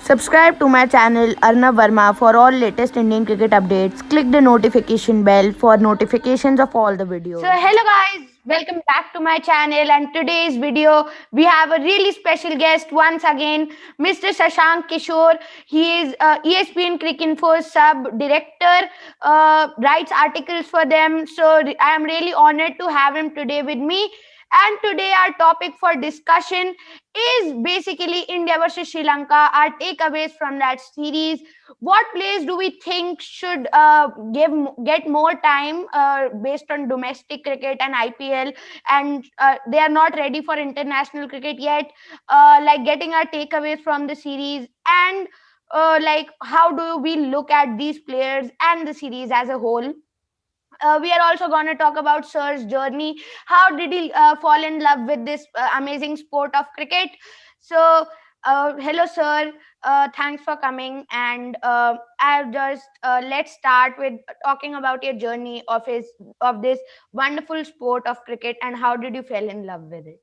Subscribe to my channel Arnav Verma for all latest Indian cricket updates. Click the notification bell for notifications of all the videos. So hello guys, welcome back to my channel, and today's video we have a really special guest once again, Mr. Shashank Kishore. He is ESPN Cricinfo sub director, writes articles for them. So I am really honored to have him today with me. And today our topic for discussion is basically India versus Sri Lanka, our takeaways from that series. What players do we think should get more time based on domestic cricket and IPL, and they are not ready for international cricket yet? Like getting our takeaways from the series, and like how do we look at these players and the series as a whole? We are also going to talk about Sir's journey. How did he fall in love with this amazing sport of cricket? So, hello, Sir. Thanks for coming. And I've just let's start with talking about your journey of this wonderful sport of cricket, and how did you fall in love with it?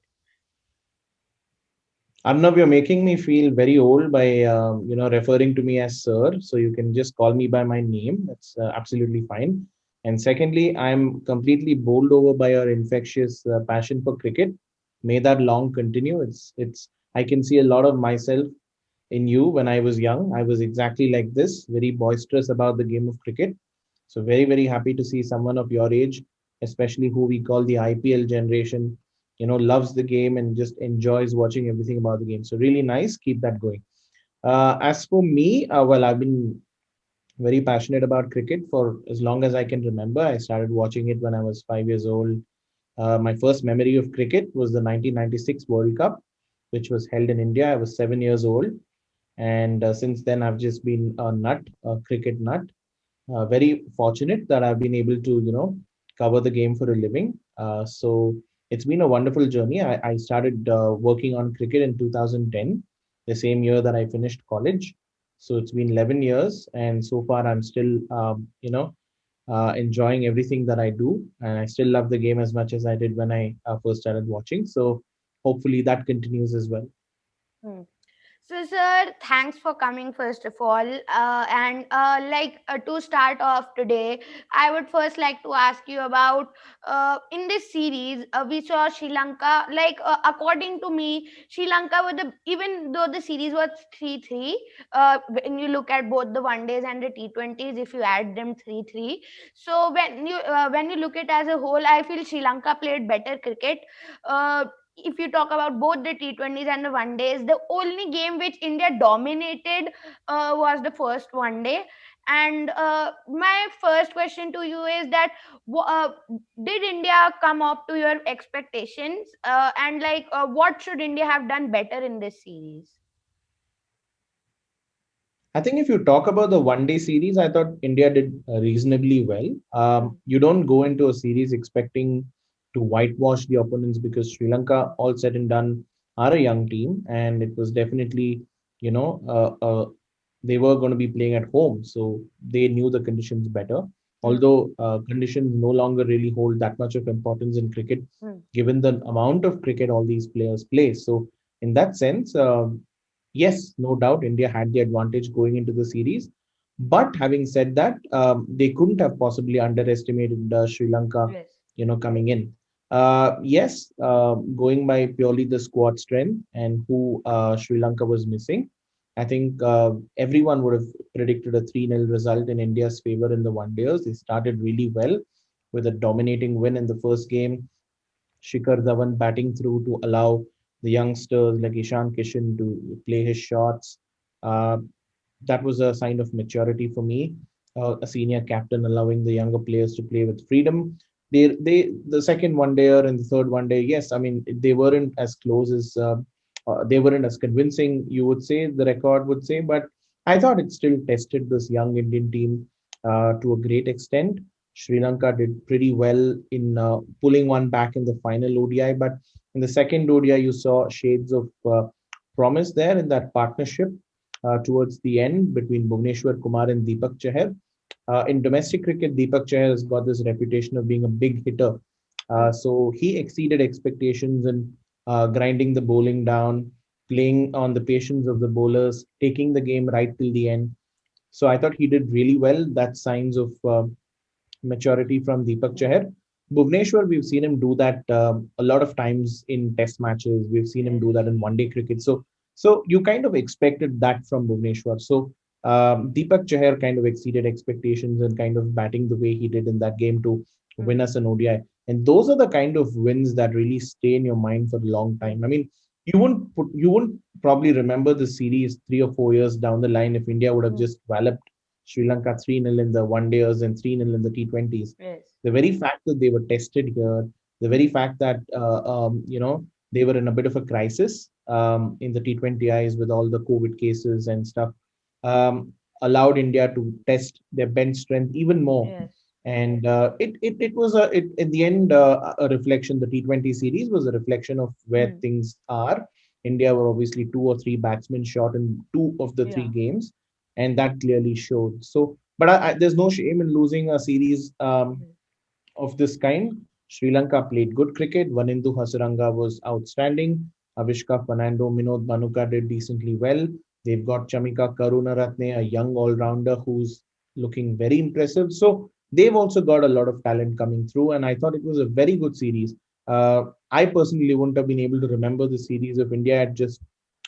Arnav, you're making me feel very old by referring to me as sir. So you can just call me by my name. That's absolutely fine. And secondly, I'm completely bowled over by your infectious passion for cricket. May that long continue. It's. I can see a lot of myself in you when I was young. I was exactly like this, very boisterous about the game of cricket. So very, very happy to see someone of your age, especially who we call the IPL generation, loves the game and just enjoys watching everything about the game. So really nice. Keep that going. As for me, well, I've been very passionate about cricket for as long as I can remember. I started watching it when I was 5 years old. My first memory of cricket was the 1996 World Cup, which was held in India. I was 7 years old. And since then, I've just been a cricket nut. Very fortunate that I've been able to, cover the game for a living. So it's been a wonderful journey. I started working on cricket in 2010, the same year that I finished college. So it's been 11 years, and so far I'm still, enjoying everything that I do, and I still love the game as much as I did when I first started watching. So hopefully that continues as well. Hmm. So, sir, thanks for coming first of all. And to start off today, I would first like to ask you about in this series we saw Sri Lanka. According to me, Sri Lanka with the even though the series was 3-3, when you look at both the one days and the T20s, if you add them 3-3, so when you look at as a whole, I feel Sri Lanka played better cricket. If you talk about both the T20s and the one days, the only game which India dominated was the first one day. And my first question to you is that did India come up to your expectations? What should India have done better in this series? I think if you talk about the one day series, I thought India did reasonably well. You don't go into a series expecting to whitewash the opponents because Sri Lanka, all said and done, are a young team, and it was definitely, you know, they were going to be playing at home, so they knew the conditions better. Hmm. Although conditions no longer really hold that much of importance in cricket, Hmm. given the amount of cricket all these players play. So, in that sense, yes, no doubt India had the advantage going into the series. But having said that, they couldn't have possibly underestimated Sri Lanka, Yes. coming in. Yes, going by purely the squad strength and who Sri Lanka was missing, I think everyone would have predicted a 3-0 result in India's favor in the one days. They started really well with a dominating win in the first game. Shikhar Dhawan batting through to allow the youngsters like Ishan Kishan to play his shots. Uh, that was a sign of maturity for me. A senior captain allowing the younger players to play with freedom. The second one day and the third one day, yes, I mean they weren't as close as they weren't as convincing. You would say the record would say, but I thought it still tested this young Indian team to a great extent. Sri Lanka did pretty well in pulling one back in the final ODI, but in the second ODI, you saw shades of promise there in that partnership towards the end between Bhuvneshwar Kumar and Deepak Chahar. In domestic cricket, Deepak Chahar has got this reputation of being a big hitter. Hmm. So he exceeded expectations in grinding the bowling down. playing on the patience of the bowlers, taking the game right till the end. So I thought he did really well. That's signs of maturity from Deepak Chahar. Bhuvneshwar, we've seen him do that a lot of times in test matches. We've seen him Yes. do that in one day cricket. So you kind of expected that from Bhuvneshwar. So Deepak Chahar kind of exceeded expectations and kind of batting the way he did in that game to win Hmm. us an ODI. And those are the kind of wins that really stay in your mind for a long time. I Hmm. mean, you wouldn't probably remember the series 3 or 4 years down the line if India would have Hmm. just walloped Sri Lanka 3-0 in the one dayers and 3-0 in the T20s. Yes. The very fact that they were tested here, the very fact that they were in a bit of a crisis in the T20Is with all the COVID cases and stuff, um, allowed India to test their bench strength even more. Yes. And it was in the end a reflection. The T20 series was a reflection of where Hmm. things are. India were obviously two or three batsmen short in two of the three Yeah. games, and that clearly showed. So, but there's no shame in losing a series Hmm. of this kind. Sri Lanka played good cricket. Vanindu Hasaranga was outstanding. Avishka Fernando, Minod Banuka did decently well. They've got Chamika Karunaratne, a young all-rounder who's looking very impressive. So they've also got a lot of talent coming through, and I thought it was a very good series. I personally wouldn't have been able to remember the series if India had just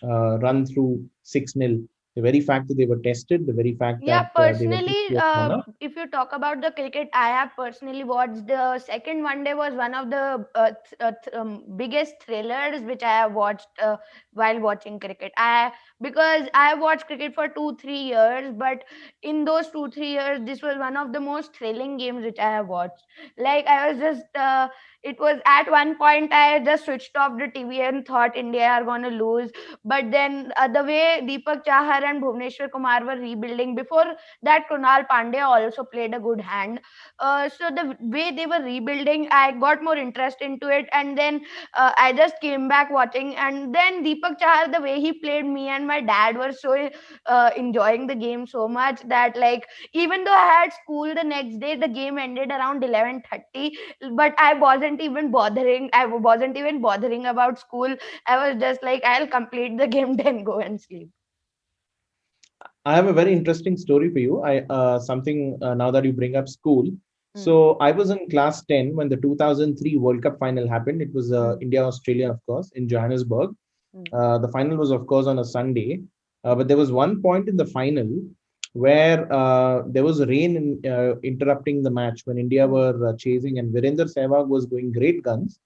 run through 6-0. The very fact that they were tested, the very fact Yeah, that they were put personally, to a corner. if you talk about the cricket, I have personally watched the second one day was one of the biggest thrillers which I have watched while watching cricket. Because I have watched cricket for 2 3 years, but in those 2 3 years, this was one of the most thrilling games which I have watched. Like I was just, it was at one point I just switched off the TV and thought India are gonna lose, but then the way Deepak Chahar and Bhuvneshwar Kumar were rebuilding before that, Kunal Pandey also played a good hand. So the way they were rebuilding, I got more interest into it, and then I just came back watching. And then Deepak Chahar, the way he played, me and my dad were so enjoying the game so much that, like, even though I had school the next day, the game ended around 11:30, but I wasn't even bothering about school. I was just like, I'll complete the game, then go and sleep. I have a very interesting story for you. I something now that you bring up school. Mm, So I was in class 10 when the 2003 World Cup final happened. It was mm, India Australia, of course, in Johannesburg. mm, The final was, of course, on a Sunday, but there was one point in the final where there was rain interrupting the match when India mm, were chasing, and Virender Sehwag was going great guns,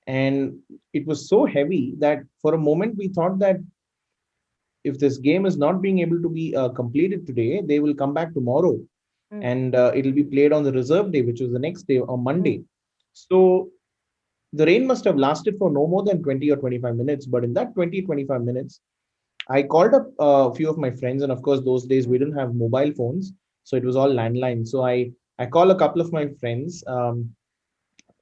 and it was so heavy that for a moment we thought that if this game is not being able to be completed today, they will come back tomorrow mm, and it'll be played on the reserve day, which was the next day on Monday. mm, So the rain must have lasted for no more than 20 or 25 minutes. But in that 20 25 minutes, I called up a few of my friends. And of course, those days we mm, didn't have mobile phones. So it was all landline. So I call a couple of my friends.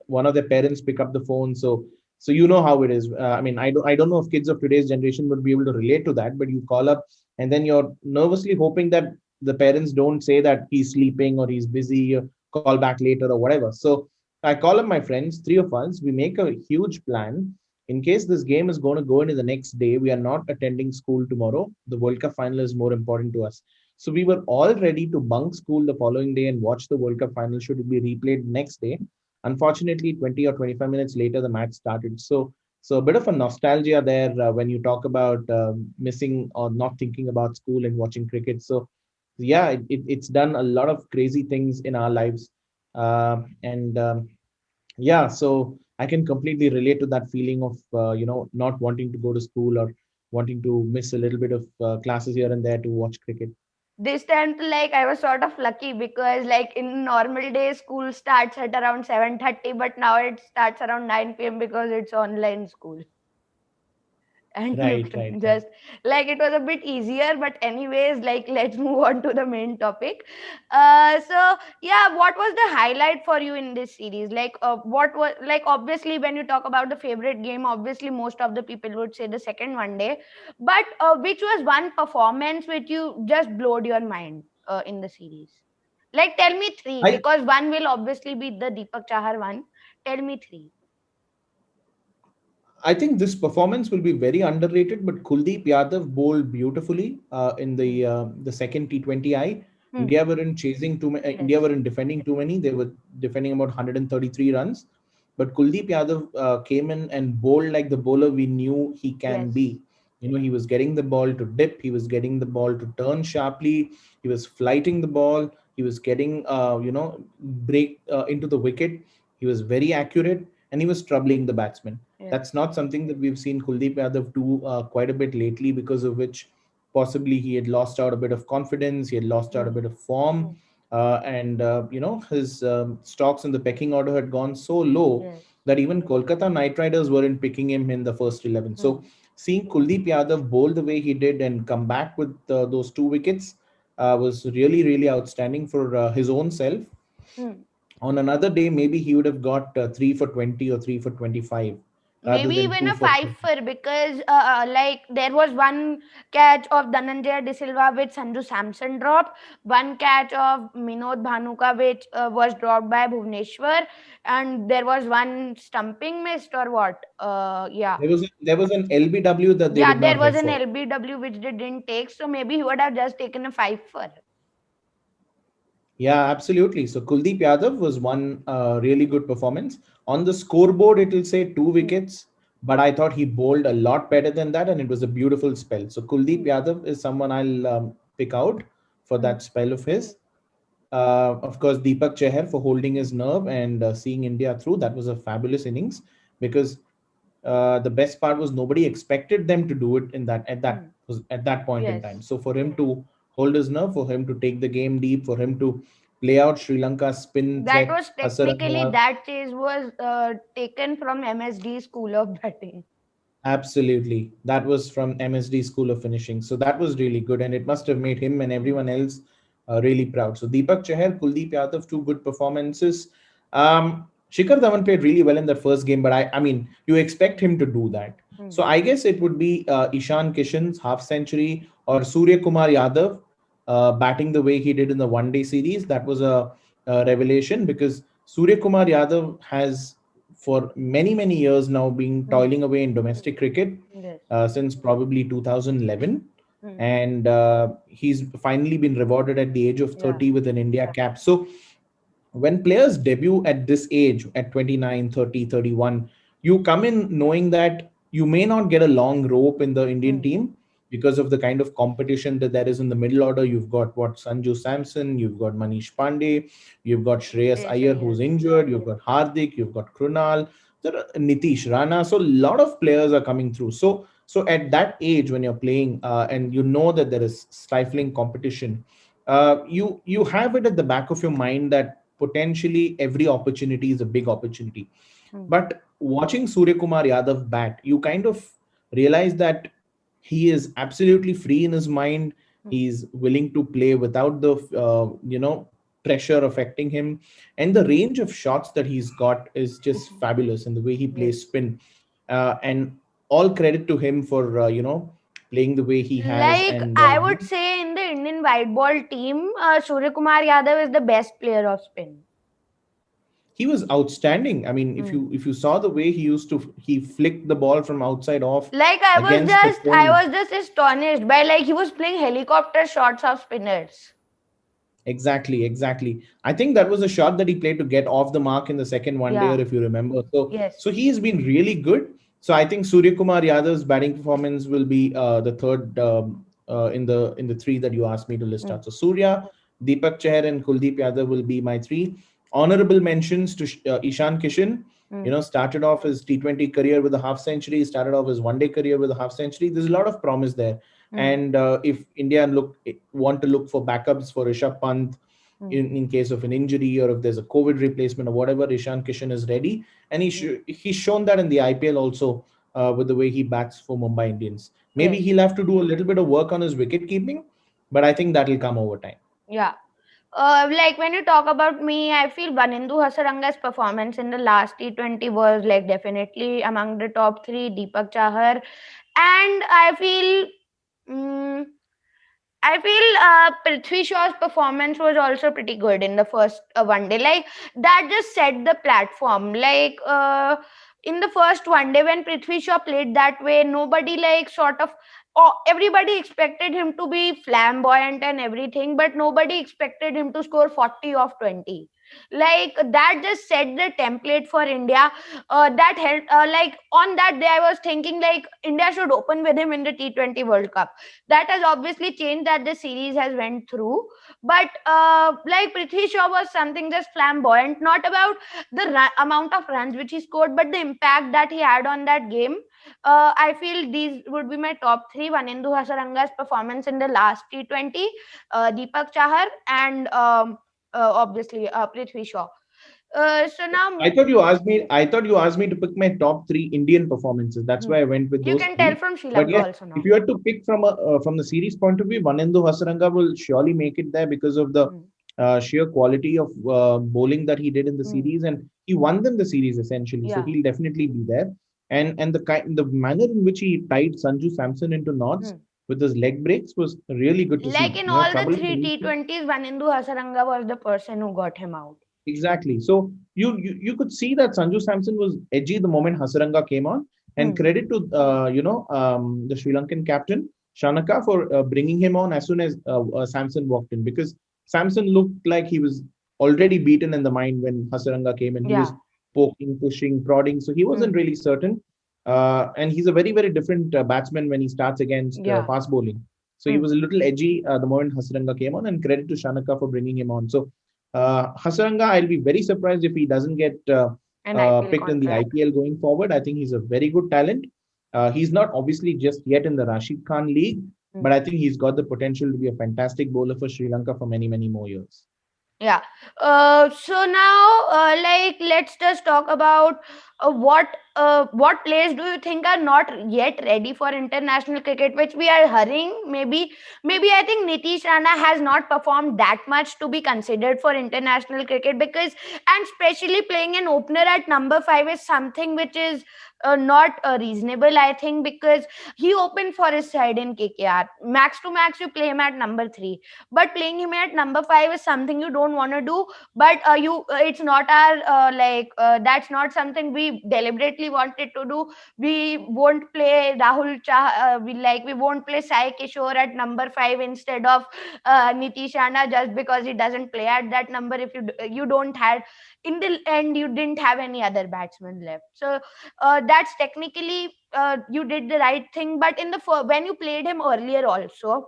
One of their parents pick up the phone. So you know how it is. I mean, I don't know if kids of today's generation would be able to relate to that, but you call up and then you're nervously hoping that the parents don't say that he's sleeping or he's busy, or call back later or whatever. So I call up my friends, three of us. We make a huge plan in case this game is going to go into the next day. We are not attending school tomorrow. The World Cup final is more important to us. So we were all ready to bunk school the following day and watch the World Cup final should it be replayed next day. Unfortunately, 20 or 25 minutes later, the match started. So a bit of a nostalgia there when you talk about missing or not thinking about school and watching cricket. So yeah, it's done a lot of crazy things in our lives, and yeah, so I can completely relate to that feeling of not wanting to go to school or wanting to miss a little bit of classes here and there to watch cricket. this time, like, I was sort of lucky because, like, in normal days school starts at around 7:30, but now it starts around 9 p.m. because it's online school. And you Right, right, can right. just, like, it was a bit easier. But anyways, like, let's move on to the main topic. So yeah, what was the highlight for you in this series? Like, what was, like, obviously when you talk about the favorite game, obviously most of the people would say the second one day, but which was one performance which you just blowed your mind in the series? Like, tell me three, I because one will obviously be the Deepak Chahar one. Tell me three. I think this performance will be very underrated, but Kuldeep Yadav bowled beautifully in Hmm. the second T20I. Hmm. India weren't chasing too many. India Yes. weren't defending too many. They were defending about 133 runs, but Kuldeep Yadav came in and bowled like the bowler we knew he can Yes. be. You know, he was getting the ball to dip. He was getting the ball to turn sharply. He was flighting the ball. He was getting, break into the wicket. He was very accurate, and he was troubling the batsman. That's Yes. not something that we've seen Kuldeep Yadav do quite a bit lately, because of which possibly he had lost out a bit of confidence, he had lost out a Hmm. bit of form, Hmm. and his stocks in the pecking order had gone so low Yes. that even Kolkata Knight Riders weren't picking him in the first 11. So Hmm. seeing Kuldeep Yadav bowl the way he did and come back with those two wickets was really, really outstanding for his own self. Hmm. On another day, maybe he would have got 3 for 20 or 3 for 25 rather Maybe than even 2 a for 30. fifer because like there was one catch of Dhananjaya De Silva which Sanju Samson dropped, one catch of Minod Bhanuka which was dropped by Bhuvneshwar, and there was one stumping missed or what? Yeah. There was an LBW that they Yeah, did there not was hit an for. LBW which they didn't take, so maybe he would have just taken a fifer. Yeah, absolutely. So Kuldeep Yadav was one really good performance. On the scoreboard, it will say two Hmm. wickets, but I thought he bowled a lot better than that, and it was a beautiful spell. So Kuldeep Hmm. Yadav is someone I'll pick out for Hmm. that spell of his. Of course, Deepak Chahar for holding his nerve and seeing India through. That was a fabulous innings, because the best part was nobody expected them to do it in that Hmm. at that point in time. Yes. So for him to hold his nerve, for him to take the game deep, for him to play out Sri Lanka's spin That threat, was technically Hasaranga. that chase was taken from MSD School of Batting. Absolutely. That was from MSD School of Finishing. So that was really good, and it must have made him and Hmm. everyone else really proud. So Deepak Chahar, Kuldeep Yadav, two good performances. Shikhar Dhawan played really well in the first game, but I mean, you expect him to do that. Hmm. So I guess it would be Ishan Kishan's half century or Surya Kumar Yadav batting the way he did in the one day series. That was a revelation, because Surya Kumar Yadav has for many, many years now been Hmm. toiling away in domestic cricket Yes. since probably 2011. Hmm. And he's finally been rewarded at the age of Yeah. 30 with an India cap. So when players debut at this age, at 29, 30, 31, you come in knowing that you may not get a long rope in the Indian Hmm. team because of the kind of competition that there is in the middle order. You've got what, Sanju Samson, you've got Manish Pandey, you've got Shreyas Yes, Iyer who's yes. injured, you've got Hardik, you've got Krunal, there are Nitish Rana. So a lot of players are coming through. So at that age when you're playing and you know that there is stifling competition, you have it at the back of your mind that potentially every opportunity is a big opportunity. Hmm. But watching Surya Kumar Yadav bat, you kind of realize that he is absolutely free in his mind. Hmm. He's willing to play without the pressure affecting him, and the range of shots that he's got is just fabulous. And the way he plays Yes. spin, and all credit to him for playing the way he has. Like And I would say in the Indian white ball team, Surya Kumar Yadav is the best player of spin. he was outstanding. I mean, if Hmm. you saw the way he flicked the ball from outside off Like against the I cone. was just astonished by like he was playing helicopter shots of spinners. Exactly, exactly. I think that was a shot that he played to get off the mark in the second one day, Yeah. if you remember. So Yes. he's been really good. So I think Surya Kumar Yadav's batting performance will be the third in the three that you asked me to list Hmm. out. So Surya, Deepak Chahar, and Kuldeep Yadav will be my three. Honorable mentions to Ishan Kishan. Hmm. Started off his T20 career with a half century. Started off his one day career with a half century. There's a lot of promise there. Hmm. And if India want to look for backups for Rishabh Pant Hmm. in case of an injury, or if there's a COVID replacement or whatever, Ishan Kishan is ready, and Hmm. he's shown that in the IPL also with the way he bats for Mumbai Indians. Maybe Yes. he'll have to do a little bit of work on his wicket keeping, but I think that'll come over time. Yeah. Like when you talk about me, I feel Banindu Hasaranga's performance in the last T20 was like definitely among the top three. Deepak Chahar, and mm I feel Prithvi Shaw's performance was also pretty good in the first one day. Like that just set the platform. Like in the first one day when Prithvi Shaw played that way, nobody like sort of, everybody expected him to be flamboyant and everything, but nobody expected him to score 40 of 20. Like that just set the template for India. That helped. Like on that day, I was thinking like India should open with him in the T20 World Cup. That has obviously changed that the series has went through. But like Prithvi Shaw was something just flamboyant, not about the amount of runs which he scored, but the impact that he had on that game. I feel these would be my top three: Vanindu Hasaranga's performance in the last T20, Deepak Chahar, and obviously Prithvi Shaw. So now I thought you asked me to pick my top three Indian performances. That's hmm, why I went with you those can tell three. from Sri But Lanka yes, also if now. you had to pick from the series point of view, Vanendu Hasaranga will surely make it there because of the Hmm. sheer quality of bowling that he did in the Hmm. series, and he won them the series essentially. So Yeah. he'll definitely be there. And the manner in which he tied Sanju Samson into knots Hmm. with his leg breaks was really good to Like see. in You know, all the trouble three T20s, Vanindu Hasaranga was the person who got him out. exactly. So you could see that Sanju Samson was edgy the moment Hasaranga came on, and Hmm. credit to the Sri Lankan captain Shanaka for bringing him on as soon as Samson walked in, because Samson looked like he was already beaten in the mind when Hasaranga came, and he was Yeah. poking, pushing, prodding, so he wasn't Hmm. really certain. And he's a very different batsman when he starts against Yeah. fast bowling. So he Hmm. was a little edgy the moment Hasaranga came on, and credit to Shanaka for bringing him on. So Hasaranga, I'll be very surprised if he doesn't get An IPL picked in the contract. IPL going forward. I think he's a very good talent. He's not obviously just yet in the Rashid Khan League, Hmm. but I think he's got the potential to be a fantastic bowler for Sri Lanka for many more years. Yeah. So now, like, let's just talk about what players do you think are not yet ready for international cricket, which we are hurrying. Maybe I think Nitish Rana has not performed that much to be considered for international cricket, because, and especially playing an opener at number five is something which is not reasonable. I think because he opened for his side in KKR. Max to max, you play him at number three, but playing him at number five is something you don't want to do. But you it's not our that's not something we deliberately wanted to do. We won't play Rahul Chah, we won't play Sai Kishore at number 5 instead of Nitish Rana, just because he doesn't play at that number. If you don't have, in the end you didn't have any other batsman left, so that's technically you did the right thing. But in the when you played him earlier also,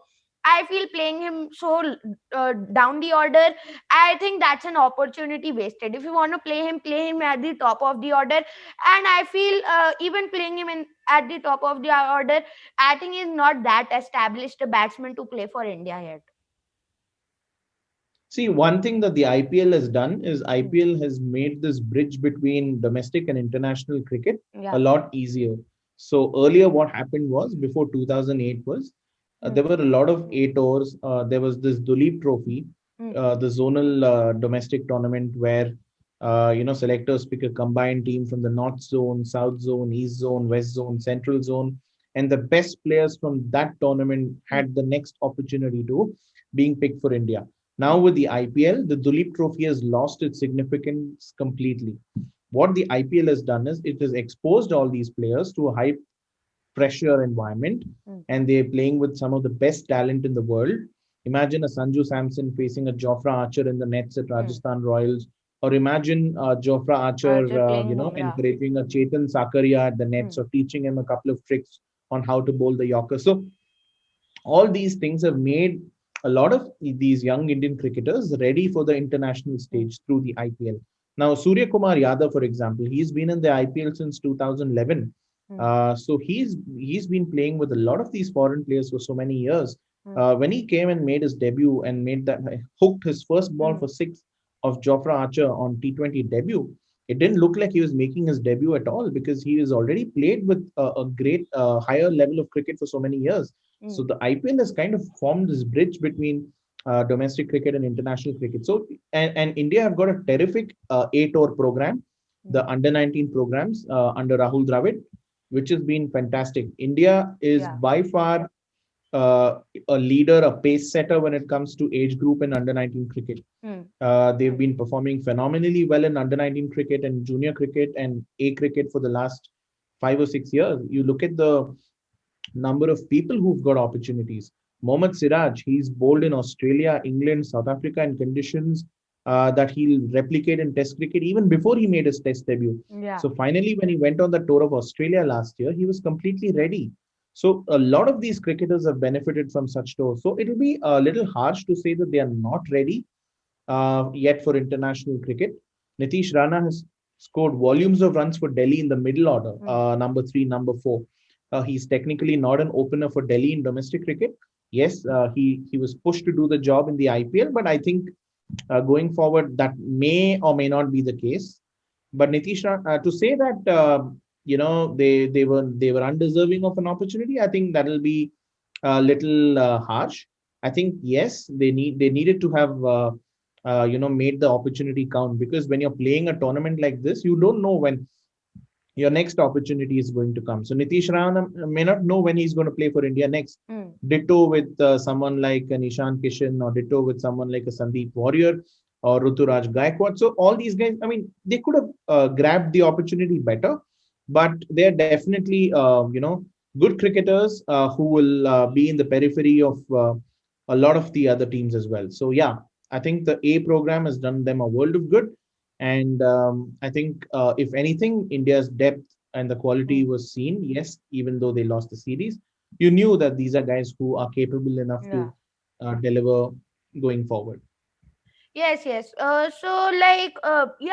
I feel playing him so down the order, I think that's an opportunity wasted. If you want to play him at the top of the order. And I feel even playing him in at the top of the order, I think he's not that established a batsman to play for India yet. See, one thing that the IPL has done is Hmm. IPL has made this bridge between domestic and international cricket a Yeah. lot easier. So earlier, what happened was before 2008 was Hmm. there were a lot of eight overs. There was this Duleep Trophy, Hmm. the zonal domestic tournament where selectors pick a combined team from the North Zone, South Zone, East Zone, West Zone, Central Zone, and the best players from that tournament Hmm. had the next opportunity to being picked for India. Now Hmm. with the IPL, the Duleep Trophy has lost its significance completely. What the IPL has done is it has exposed all these players to a high pressure environment, Hmm. and they're playing with some of the best talent in the world. Imagine a Sanju Samson facing a Jofra Archer in the nets at Hmm. Rajasthan Royals, or imagine Jofra Archer Archer, playing Bumrah. encouraging a Chetan Sakaria at the nets Hmm. or teaching him a couple of tricks on how to bowl the Yorker. So all these things have made a lot of these young Indian cricketers ready for the international Hmm. stage through the IPL. Now, Surya Kumar Yadav, for example, he's been in the IPL since 2011. Hmm. So he's been playing with a lot of these foreign players for so many years. Hmm. When he came and made his debut and made that hooked his first ball Hmm. for six of Jofra Archer on T20 debut, it didn't look like he was making his debut at all because he has already played with a great higher level of cricket for so many years. Hmm. So the IPL has kind of formed this bridge between domestic cricket and international cricket. So and India have got a terrific eight-over program, Hmm. the under 19 programs under Rahul Dravid, which has been fantastic. India is Yeah. by far. a leader, a pace setter when it comes to age group and under 19 cricket. Hmm. They've been performing phenomenally well in under 19 cricket and junior cricket and A cricket for the last 5 or 6 years. You look at the number of people who've got opportunities. Mohammad Siraj, he's bowled in Australia, England, South Africa in conditions that he'll replicate in Test cricket even before he made his Test debut. Yeah. So finally, when he went on the tour of Australia last year, he was completely ready. So a lot of these cricketers have benefited from such tours. So it'll be a little harsh to say that they are not ready yet for international cricket. Nitish Rana has scored volumes of runs for Delhi in the middle order, Hmm. number three, number four. He's technically not an opener for Delhi in domestic cricket. Yes, he was pushed to do the job in the IPL, but I think going forward that may or may not be the case. But Nitish, to say that they were undeserving of an opportunity, I think that'll be a little harsh. I think yes, they needed to have made the opportunity count, because when you're playing a tournament like this, you don't know when your next opportunity is going to come. So Nitish Rana may not know when he's going to play for India next. Hmm. Ditto with someone like Nishan Kishan, or ditto with someone like a Sandeep Warrior or Ruturaj Gaikwad. So all these guys, I mean, they could have grabbed the opportunity better, but they're definitely, good cricketers who will be in the periphery of a lot of the other teams as well. So yeah, I think the A program has done them a world of good. And I think, if anything, India's depth and the quality Hmm. was seen. Yes, even though they lost the series, you knew that these are guys who are capable enough Yeah. to deliver going forward. Yes, yes. Yeah,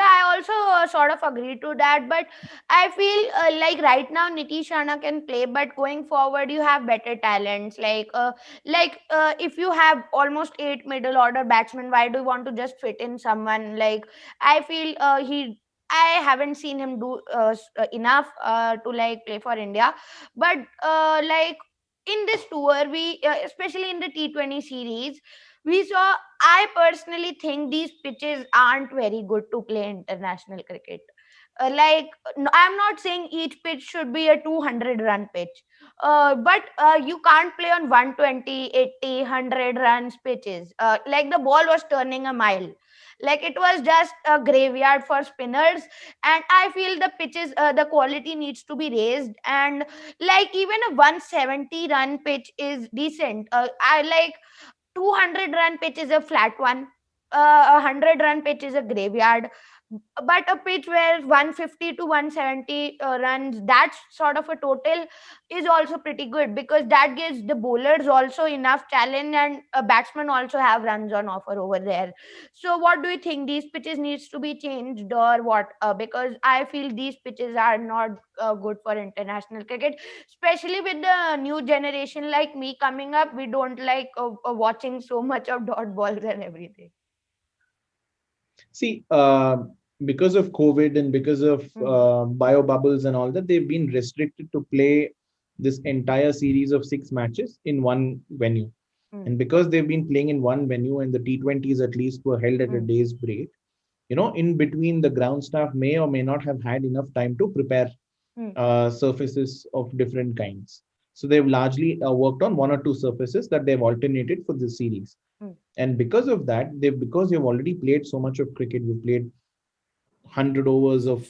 I also sort of agree to that. But I feel like right now Nitish Rana can play, but going forward, you have better talents. If you have almost eight middle order batsmen, why do you want to just fit in someone? Like, I feel I haven't seen him do enough to like play for India. But in this tour, especially in the T20 series, we saw. I personally think these pitches aren't very good to play international cricket. I'm not saying each pitch should be a 200 run pitch, but you can't play on 120, 80, 100 runs pitches. Like the ball was turning a mile. Like it was just a graveyard for spinners, and I feel the pitches, the quality needs to be raised. And like even a 170 run pitch is decent. I like 200 run pitch is a flat one. A 100 run pitch is a graveyard. But a pitch where 150 to 170 runs, that sort of a total is also pretty good, because that gives the bowlers also enough challenge, and a batsman also have runs on offer over there. So what do you think, these pitches needs to be changed or what? Because I feel these pitches are not good for international cricket, especially with the new generation like me coming up. We don't like watching so much of dot balls and everything. See, because of COVID and because of Hmm. bio bubbles and all that, they've been restricted to play this entire series of 6 matches in one venue. Hmm. And because they've been playing in one venue, and the T20s at least were held at a Hmm. day's break, in between, the ground staff may or may not have had enough time to prepare Hmm. surfaces of different kinds. So they've largely worked on one or two surfaces that they've alternated for the series. Hmm. And because of that, because you've already played so much of cricket, you've played 100 overs of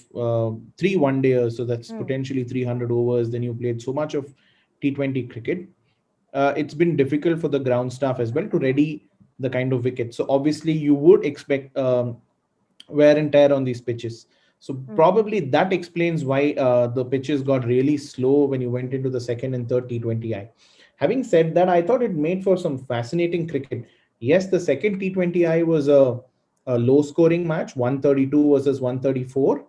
3 1 dayers, so that's Hmm. potentially 300 overs. Then you played so much of T20 cricket. It's been difficult for the ground staff as well to ready the kind of wicket. So obviously, you would expect wear and tear on these pitches. So Hmm. probably that explains why the pitches got really slow when you went into the second and third T20I. Having said that, I thought it made for some fascinating cricket. Yes, the second T20I was a low scoring match, 132 versus 134,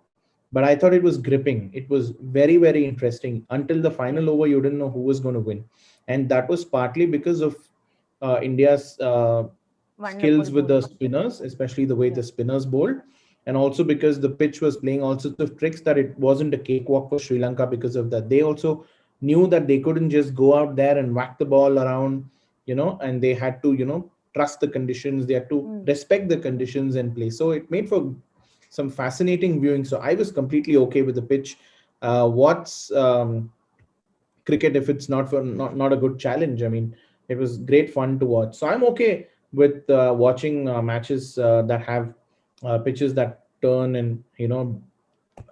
but I thought it was gripping. It was very, very interesting. Until the final over, you didn't know who was going to win. And that was partly because of India's skills Wonderful with the bowling. spinners, especially the way Yeah. the spinners bowled, and also because the pitch was playing all sorts of tricks, that it wasn't a cakewalk for Sri Lanka. Because of that, they also knew that they couldn't just go out there and whack the ball around, and they had to, trust the conditions. They had to Hmm. respect the conditions and play. So it made for some fascinating viewing. So I was completely okay with the pitch. What's cricket if it's not a good challenge? I mean, It was great fun to watch. So I'm okay with watching matches that have pitches that turn and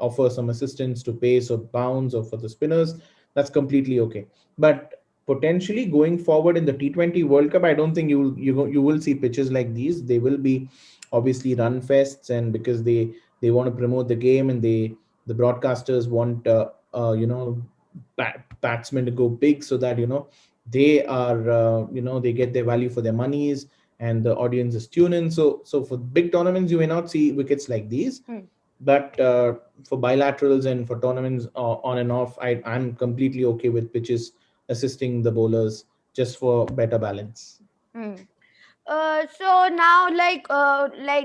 offer some assistance to pace or bounce or for the spinners. That's completely okay. But potentially going forward in the T20 World Cup, I don't think you will see pitches like these. They will be obviously run fests, and because they want to promote the game, and the broadcasters want batsmen to go big, so that they are they get their value for their monies, and the audience is tuned in. So for big tournaments you may not see wickets like these, Hmm. but for bilaterals and for tournaments on and off, I'm completely okay with pitches assisting the bowlers just for better balance. Hmm. So now, like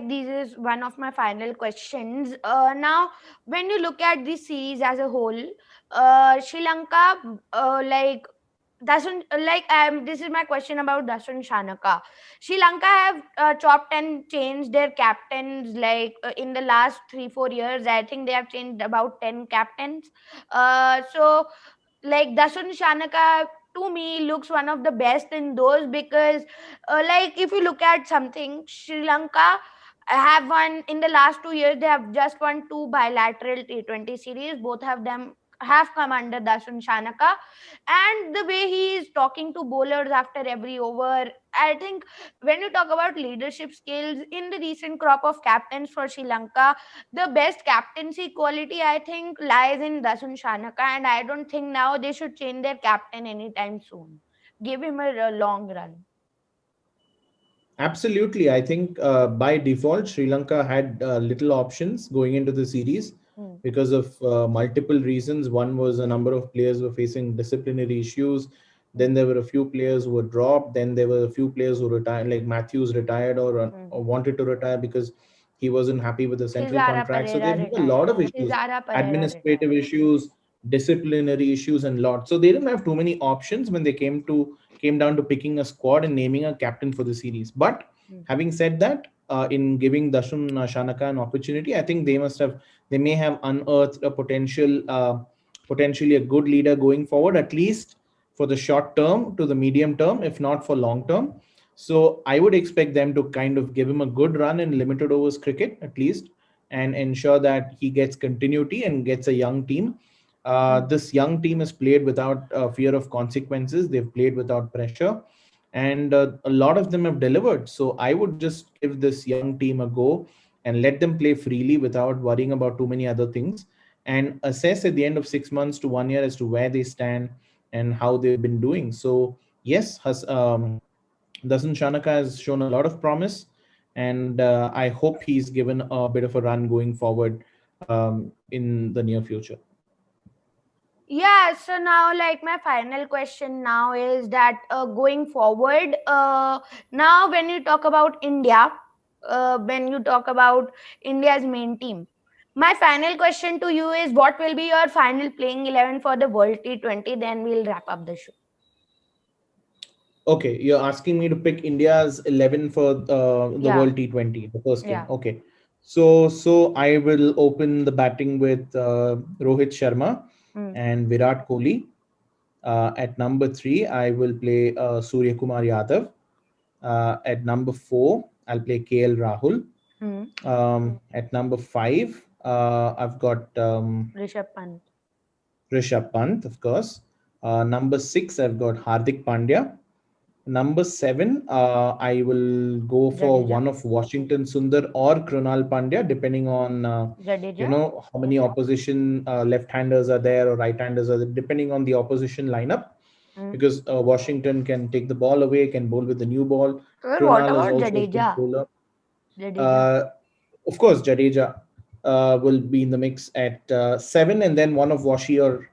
this is one of my final questions. Now, when you look at this series as a whole, Sri Lanka, doesn't this is my question about Dasun Shanaka. Sri Lanka have chopped and changed their captains in the last 3-4 years. I think they have changed about 10 captains. So like Dasun Shanaka to me looks one of the best in those because like if you look at something, Sri Lanka have won in the last 2 years. They have just won two bilateral T20 series. Both of them have come under Dasun Shanaka, and the way he is talking to bowlers after every over, I think when you talk about leadership skills in the recent crop of captains for Sri Lanka, the best captaincy quality I think lies in Dasun Shanaka, and I don't think now they should change their captain anytime soon. Give him a long run. Absolutely. I think by default, Sri Lanka had little options going into the series Hmm. because of multiple reasons. One was a number of players were facing disciplinary issues. Hmm. Then there were a few players who were dropped. Then there were a few players who retired, like Matthews retired Hmm. or wanted to retire because he wasn't happy with the central Cesara contract. So Pereira there were a retired. lot of issues, Cesara Pereira administrative retired. issues, disciplinary issues, and lot. So they didn't have too many options when they came down to picking a squad and naming a captain for the series. But Hmm. having said that, in giving Dashun Shanaka an opportunity, I think they may have unearthed a potentially a good leader going forward, at least for the short term to the medium term, if not for long term. So I would expect them to kind of give him a good run in limited overs cricket, at least, and ensure that he gets continuity and gets a young team. Hmm. This young team has played without fear of consequences. They've played without pressure, and a lot of them have delivered. So I would just give this young team a go and let them play freely without worrying about too many other things, and assess at the end of 6 months to 1 year as to where they stand and how they've been doing. So yes, Dasan Shanaka has shown a lot of promise, and I hope he's given a bit of a run going forward in the near future. Yeah, so now like my final question now is that going forward, now when you talk about India, when you talk about India's main team, my final question to you is what will be your final playing 11 for the World T20? Then we'll wrap up the show. Okay, you're asking me to pick India's 11 for the Yeah, World T20, the first game. yeah. Okay, so I will open the batting with Rohit Sharma Mm, and Virat Kohli. At number three, I will play Surya Kumar Yadav. At number four, I'll play KL Rahul. mm. At number five, I've got Rishabh Pant, Rishabh Pant, of course. Number six, I've got Hardik Pandya. Number seven, I will go for Jadeja, one of Washington Sundar or Krunal Pandya, depending on Jadeja. how many opposition left-handers are there or right-handers are there, depending on the opposition lineup. Mm. Because Washington can take the ball away, can bowl with the new ball. Sir, what Krunal is about also a good Jadeja? bowler. Jadeja. Uh, of course, Jadeja will be in the mix at seven, and then one of Washi or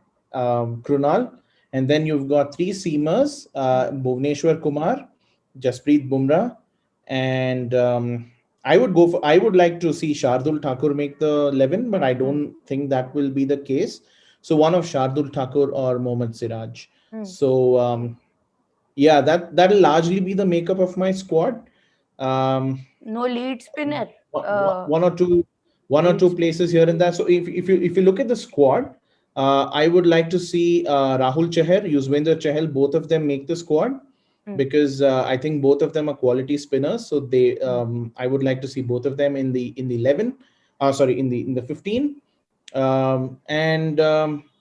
Krunal. And then you've got three seamers, Mm, Bhuvneshwar Kumar, Jasprit Bumrah, and I would like to see Shardul Thakur make the 11, but I mm, don't think that will be the case. So one of Shardul Thakur or Mohammad Siraj. mm. So yeah, that'll largely be the makeup of my squad. Um, No lead spinner. one Uh, one or two lead spinner. places here and there. So if you look at the squad, I would like to see Rahul Chahar, Yuzvendra Chahal, both of them make the squad. because I think both of them are quality spinners. So I would like to see both of them in the 11. Sorry, in the 15. And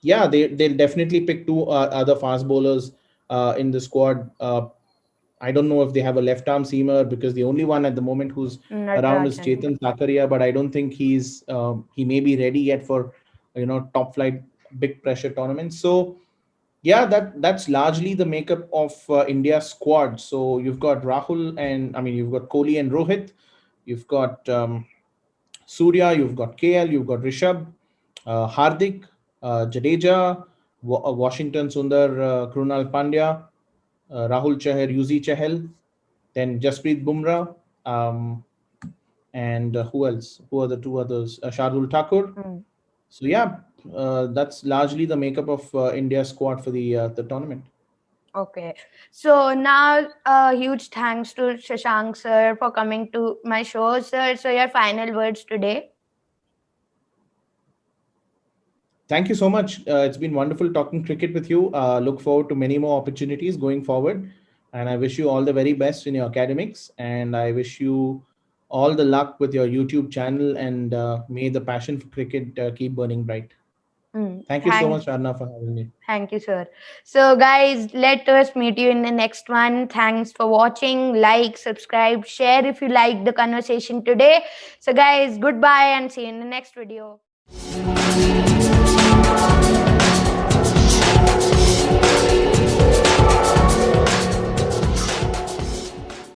yeah, they'll definitely pick two other fast bowlers in the squad. I don't know if they have a left arm seamer, because the only one at the moment who's around is Natarajan. Chetan Sakaria, but I don't think he may be ready yet for top flight big pressure tournaments. So yeah, that's largely the makeup of India's squad. So you've got Rahul, and I mean you've got Kohli and Rohit, you've got Surya, you've got KL, you've got Rishabh, Hardik, Jadeja, Washington Sundar, Krunal Pandya, Rahul Chahar, Yuzi Chahal, then Jasprit Bumrah, and who else? Who are the two others? Shardul Thakur. So yeah, that's largely the makeup of India's squad for the tournament. Okay. So now, huge thanks to Shashank sir for coming to my show, sir. So your final words today. Thank you so much. It's been wonderful talking cricket with you. Look forward to many more opportunities going forward. And I wish you all the very best in your academics. And I wish you all the luck with your YouTube channel. And may the passion for cricket keep burning bright. Thank you so Thank, much, Arna, for having me. thank you, sir. So, guys, let us meet you in the next one. Thanks for watching. Like, subscribe, share if you like the conversation today. So, guys, goodbye and see you in the next video.